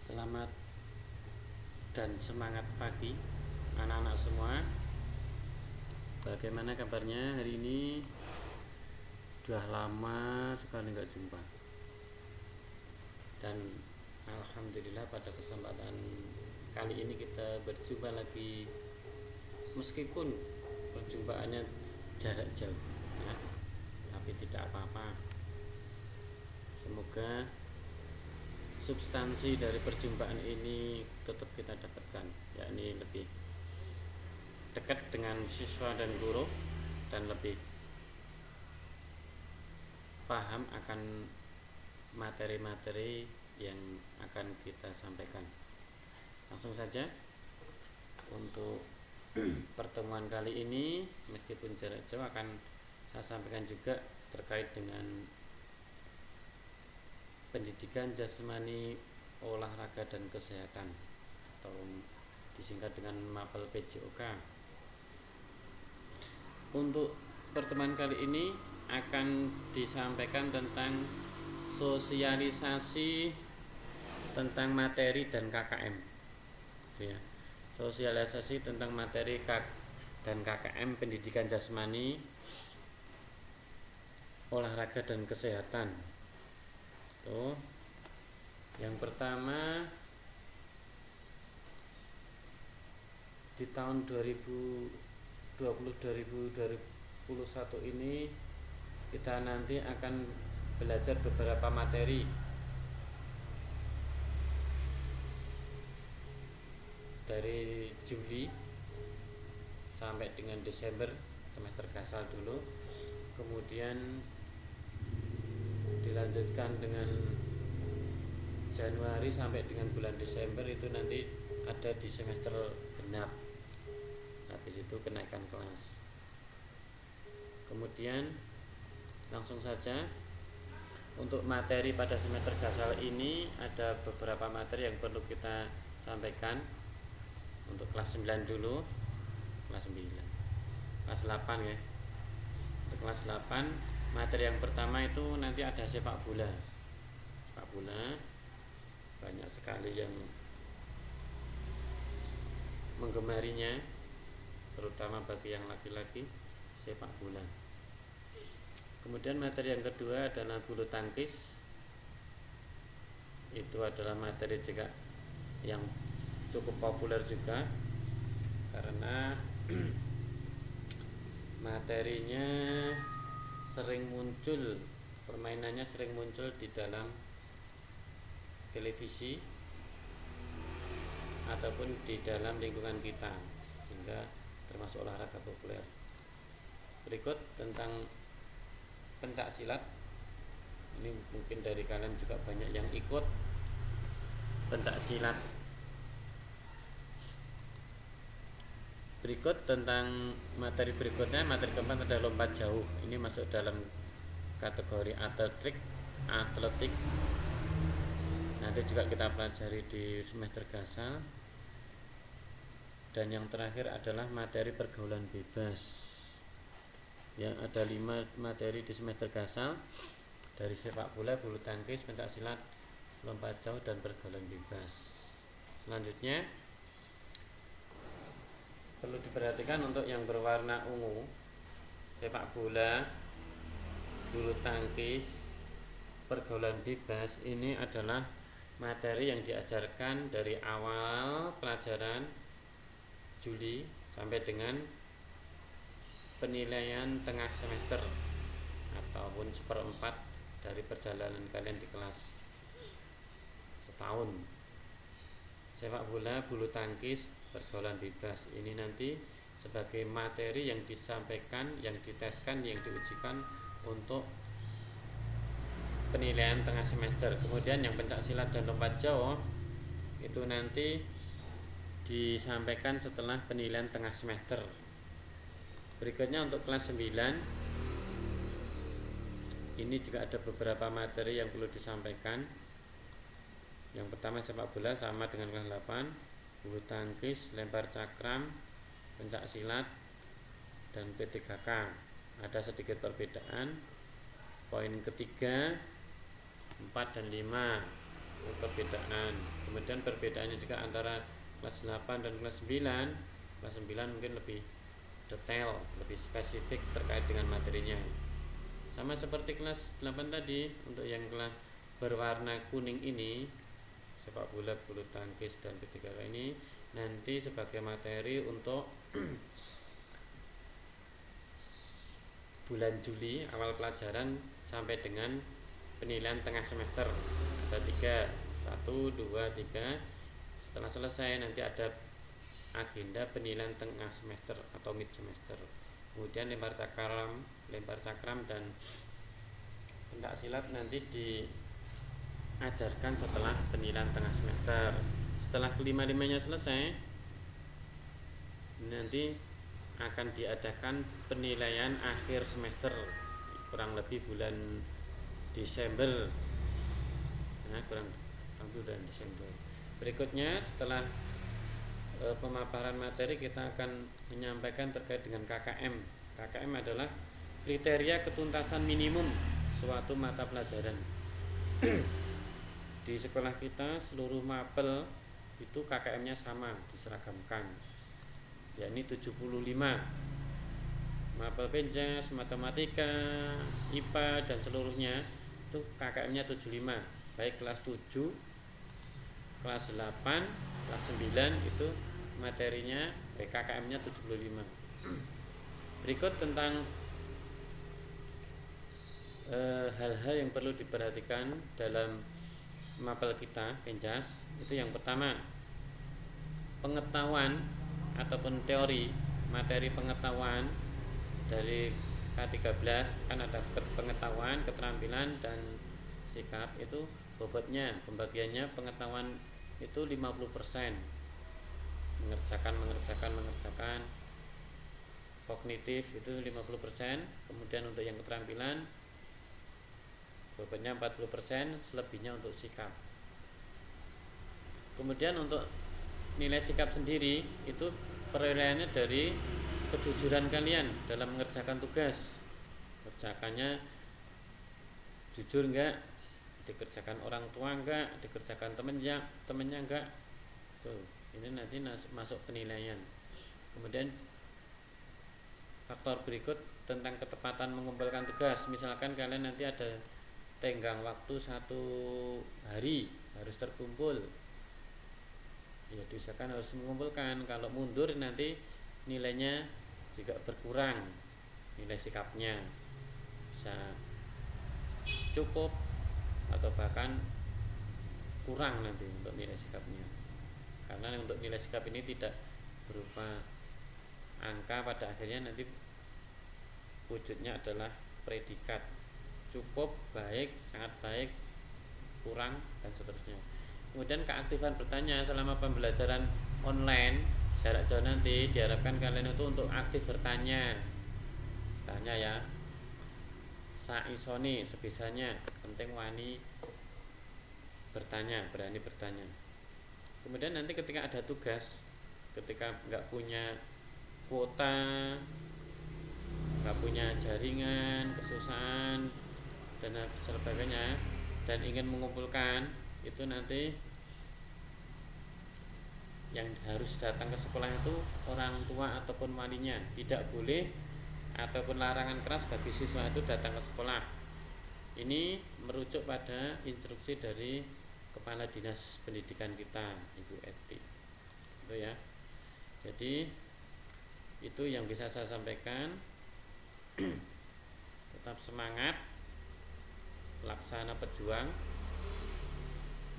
Selamat dan semangat pagi anak-anak semua. Bagaimana kabarnya hari ini? Sudah lama sekali nggak jumpa. Dan alhamdulillah pada kesempatan kali ini kita berjumpa lagi, meskipun perjumpaannya jarak jauh ya, tapi tidak apa-apa. Semoga substansi dari perjumpaan ini tetap kita dapatkan, yakni lebih dekat dengan siswa dan guru dan lebih paham akan materi-materi yang akan kita sampaikan. Langsung saja untuk pertemuan kali ini, meskipun jarak jauh, akan saya sampaikan juga terkait dengan pendidikan jasmani, olahraga dan kesehatan, atau disingkat dengan MAPEL PJOK. Untuk pertemuan kali ini akan disampaikan tentang sosialisasi tentang materi dan KKM ya. Sosialisasi tentang materi dan KKM pendidikan jasmani, olahraga dan kesehatan. Tuh. Yang pertama, di tahun 2020-2021 ini kita nanti akan belajar beberapa materi dari Juli sampai dengan Desember, semester gasal dulu, kemudian dilanjutkan dengan Januari sampai dengan bulan Desember, itu nanti ada di semester genap. Habis itu kenaikan kelas. Kemudian langsung saja untuk materi pada semester gasal ini ada beberapa materi yang perlu kita sampaikan. Untuk kelas 9 dulu, kelas 8 ya. Untuk kelas 8, materi yang pertama itu nanti ada sepak bola. Sepak bola banyak sekali yang menggemarinya, terutama bagi yang laki-laki, sepak bola. Kemudian materi yang kedua adalah bulu tangkis. Itu adalah materi juga yang cukup populer juga, karena materinya sering muncul, permainannya sering muncul di dalam televisi ataupun di dalam lingkungan kita, sehingga termasuk olahraga populer. Berikut tentang pencak silat. Ini mungkin dari kalian juga banyak yang ikut pencak silat. Berikut tentang materi berikutnya, materi keempat adalah lompat jauh. Ini masuk dalam kategori atletik. Nanti juga kita pelajari di semester gasal. Dan yang terakhir adalah materi pergaulan bebas. Yang ada 5 materi di semester gasal, dari sepak bola, bulu tangkis, pencak silat, lompat jauh, dan pergaulan bebas. Selanjutnya perlu diperhatikan untuk yang berwarna ungu, sepak bola, bulu tangkis, pergaulan bebas, ini adalah materi yang diajarkan dari awal pelajaran Juli sampai dengan penilaian tengah semester ataupun seperempat dari perjalanan kalian di kelas setahun. Sepak bola, bulu tangkis, pergaulan bebas, ini nanti sebagai materi yang disampaikan, yang diteskan, yang diujikan untuk penilaian tengah semester. Kemudian yang pencak silat dan lompat jauh itu nanti disampaikan setelah penilaian tengah semester. Berikutnya untuk kelas 9, ini juga ada beberapa materi yang perlu disampaikan. Yang pertama sepak bola sama dengan kelas 8, bulu tangkis, lempar cakram, pencak silat, dan P3K. Ada sedikit perbedaan. Poin ketiga, 4 dan 5 perbedaan. Kemudian perbedaannya juga antara kelas 8 dan kelas 9. Kelas 9 mungkin lebih detail, lebih spesifik terkait dengan materinya. Sama seperti kelas 8 tadi, untuk yang kelas berwarna kuning ini, sepak bola, bulu tangkis, dan P3K ini nanti sebagai materi untuk bulan Juli awal pelajaran sampai dengan penilaian tengah semester. Ada 3, 1, 2, 3. Setelah selesai nanti ada agenda penilaian tengah semester atau mid semester. Kemudian lempar cakram dan pencak silat nanti diajarkan setelah penilaian tengah semester. Setelah kelima-limanya selesai, nanti akan diadakan penilaian akhir semester, kurang lebih bulan Desember. Kurang lebih bulan Desember. Berikutnya setelah pemaparan materi, kita akan menyampaikan terkait dengan KKM. KKM adalah kriteria ketuntasan minimum suatu mata pelajaran. Di sekolah kita seluruh mapel itu KKM-nya sama, diseragamkan, yakni 75. Mapel Penjas, matematika, IPA dan seluruhnya itu KKM-nya 75. Baik kelas 7, kelas 8, kelas 9 itu materinya KKM-nya 75. Berikut tentang hal-hal yang perlu diperhatikan dalam mapel kita Penjas. Itu yang pertama, pengetahuan ataupun teori, materi pengetahuan dari K13 kan ada pengetahuan, keterampilan, dan sikap. Itu bobotnya, pembagiannya pengetahuan itu 50%, mengerjakan. Kognitif itu 50%. Kemudian untuk yang keterampilan bobotnya 40%, selebihnya untuk sikap. Kemudian untuk nilai sikap sendiri itu penilaiannya dari kejujuran kalian dalam mengerjakan tugas. Kerjakannya jujur enggak, dikerjakan orang tua enggak, dikerjakan temennya enggak. Tuh, ini nanti masuk penilaian. Kemudian faktor berikut tentang ketepatan mengumpulkan tugas. Misalkan kalian nanti ada tenggang waktu 1 hari harus terkumpul, ya diusahakan harus mengumpulkan. Kalau mundur nanti nilainya juga berkurang, nilai sikapnya bisa cukup atau bahkan kurang nanti untuk nilai sikapnya. Karena untuk nilai sikap ini tidak berupa angka, pada akhirnya nanti wujudnya adalah predikat: cukup, baik, sangat baik, kurang, dan seterusnya. Kemudian keaktifan bertanya selama pembelajaran online jarak jauh nanti diharapkan kalian itu untuk aktif bertanya. Tanya ya, saisoni sebisanya, penting wani bertanya, berani bertanya. Kemudian nanti ketika ada tugas, ketika nggak punya kuota, nggak punya jaringan, kesusahan dan sebagainya, dan ingin mengumpulkan, itu nanti yang harus datang ke sekolah itu orang tua ataupun walinya. Tidak boleh ataupun larangan keras bagi siswa itu datang ke sekolah. Ini merujuk pada instruksi dari Kepala Dinas Pendidikan kita, Ibu Eti. Itu ya. Jadi itu yang bisa saya sampaikan. Tetap semangat, laksana pejuang,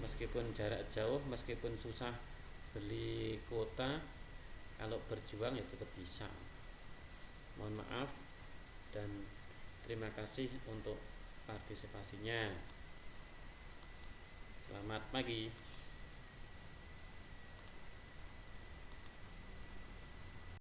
meskipun jarak jauh, meskipun susah beli kuota, kalau berjuang ya tetap bisa. Mohon maaf dan terima kasih untuk partisipasinya. Selamat pagi.